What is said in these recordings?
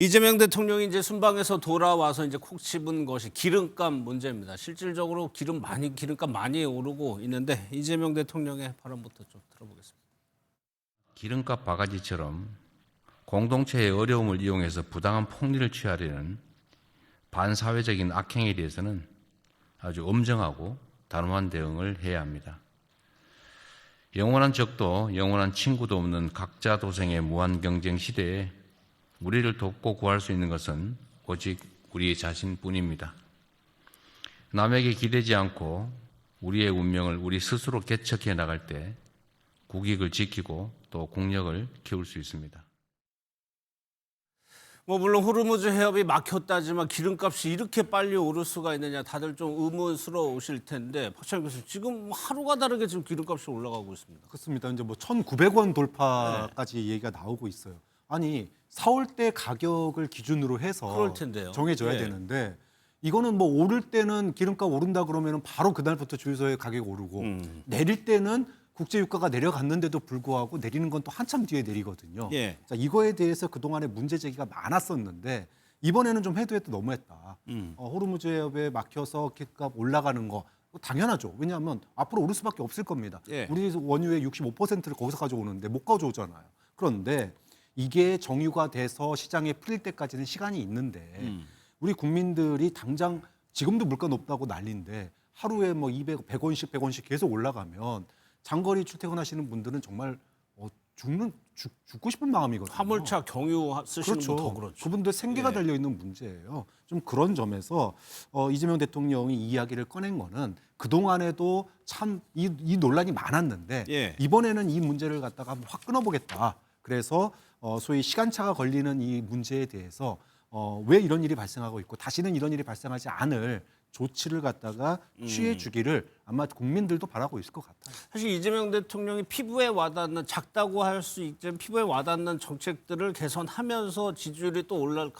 이재명 대통령이 이제 순방에서 돌아와서 이제 콕 집은 것이 기름값 문제입니다. 실질적으로 기름값 많이 오르고 있는데 이재명 대통령의 발언부터 좀 들어보겠습니다. 기름값 바가지처럼 공동체의 어려움을 이용해서 부당한 폭리를 취하려는 반사회적인 악행에 대해서는 아주 엄정하고 단호한 대응을 해야 합니다. 영원한 적도 영원한 친구도 없는 각자 도생의 무한 경쟁 시대에 우리를 돕고 구할 수 있는 것은 오직 우리 자신뿐입니다. 남에게 기대지 않고 우리의 운명을 우리 스스로 개척해 나갈 때 국익을 지키고 또 국력을 키울 수 있습니다. 물론 호르무즈 해협이 막혔다지만 기름값이 이렇게 빨리 오를 수가 있느냐 다들 좀 의문스러우실 텐데 박찬일 교수님 지금 하루가 다르게 지금 기름값이 올라가고 있습니다. 그렇습니다. 이제 1,900원 돌파까지 얘기가 나오고 있어요. 아니 4월 때 가격을 기준으로 해서 그럴 텐데요. 정해져야 되는데 이거는 오를 때는 기름값 오른다 그러면 바로 그날부터 주유소에 가격이 오르고 내릴 때는 국제유가가 내려갔는데도 불구하고 내리는 건 또 한참 뒤에 내리거든요. 자, 이거에 대해서 그동안에 문제 제기가 많았었는데 이번에는 좀 해도 너무했다. 호르무즈 해협에 막혀서 기름값 올라가는 거 당연하죠. 왜냐하면 앞으로 오를 수밖에 없을 겁니다. 우리 원유의 65%를 거기서 가져오는데 못 가져오잖아요. 그런데 이게 정유가 돼서 시장에 풀릴 때까지는 시간이 있는데 우리 국민들이 당장 지금도 물가 높다고 난리인데 하루에 200, 100원씩 100원씩 계속 올라가면 장거리 출퇴근하시는 분들은 정말 죽고 싶은 마음이거든요. 화물차 경유 쓰시는 분 더 그렇죠. 그분들 생계가 달려 있는 문제예요. 좀 그런 점에서 이재명 대통령이 이 이야기를 꺼낸 거는 그 동안에도 참 이 논란이 많았는데 이번에는 이 문제를 갖다가 한번 확 끊어보겠다. 그래서 소위 시간차가 걸리는 이 문제에 대해서 왜 이런 일이 발생하고 있고 다시는 이런 일이 발생하지 않을 조치를 갖다가 취해 주기를 아마 국민들도 바라고 있을 것 같아요. 사실 이재명 대통령이 피부에 와닿는 작다고 할 수 있지만 피부에 와닿는 정책들을 개선하면서 지지율이 또 올라갈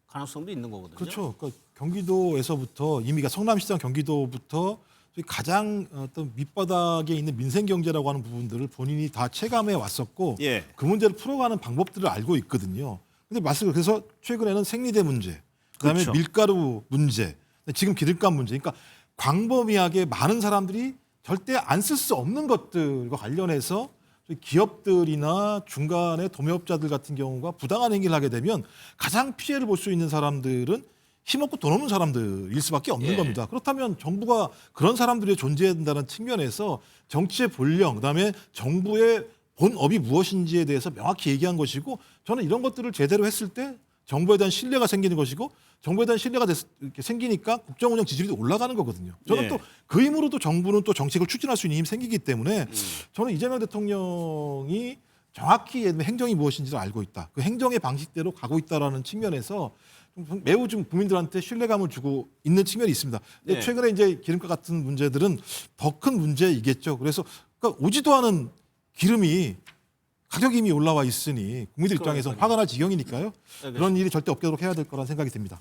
가능성도 있는 거거든요. 그렇죠. 그러니까 경기도에서부터 이미 성남시장 경기도부터 가장 어떤 밑바닥에 있는 민생 경제라고 하는 부분들을 본인이 다 체감해 왔었고 그 문제를 풀어가는 방법들을 알고 있거든요. 근데 그래서 최근에는 생리대 문제, 그다음에 그렇죠. 밀가루 문제, 지금 기름값 문제. 그러니까 광범위하게 많은 사람들이 절대 안 쓸 수 없는 것들과 관련해서 기업들이나 중간에 도매업자들 같은 경우가 부당한 행위를 하게 되면 가장 피해를 볼 수 있는 사람들은 힘없고 돈 없는 사람들일 수밖에 없는 겁니다. 그렇다면 정부가 그런 사람들이 존재해야 된다는 측면에서 정치의 본령, 그다음에 정부의 본업이 무엇인지에 대해서 명확히 얘기한 것이고 저는 이런 것들을 제대로 했을 때 정부에 대한 신뢰가 생기는 것이고 정부에 대한 신뢰가 이렇게 생기니까 국정운영 지지율이 올라가는 거거든요. 저는 또 그 힘으로도 정부는 또 정책을 추진할 수 있는 힘이 생기기 때문에 저는 이재명 대통령이 정확히 행정이 무엇인지를 알고 있다. 그 행정의 방식대로 가고 있다라는 측면에서 매우 좀 국민들한테 신뢰감을 주고 있는 측면이 있습니다. 근데 최근에 이제 기름값 같은 문제들은 더 큰 문제이겠죠. 그래서 그러니까 오지도 않은 기름이 가격이 이미 올라와 있으니 국민들 입장에서 화가 날 지경이니까요. 그런 일이 절대 없도록 해야 될 거라는 생각이 듭니다.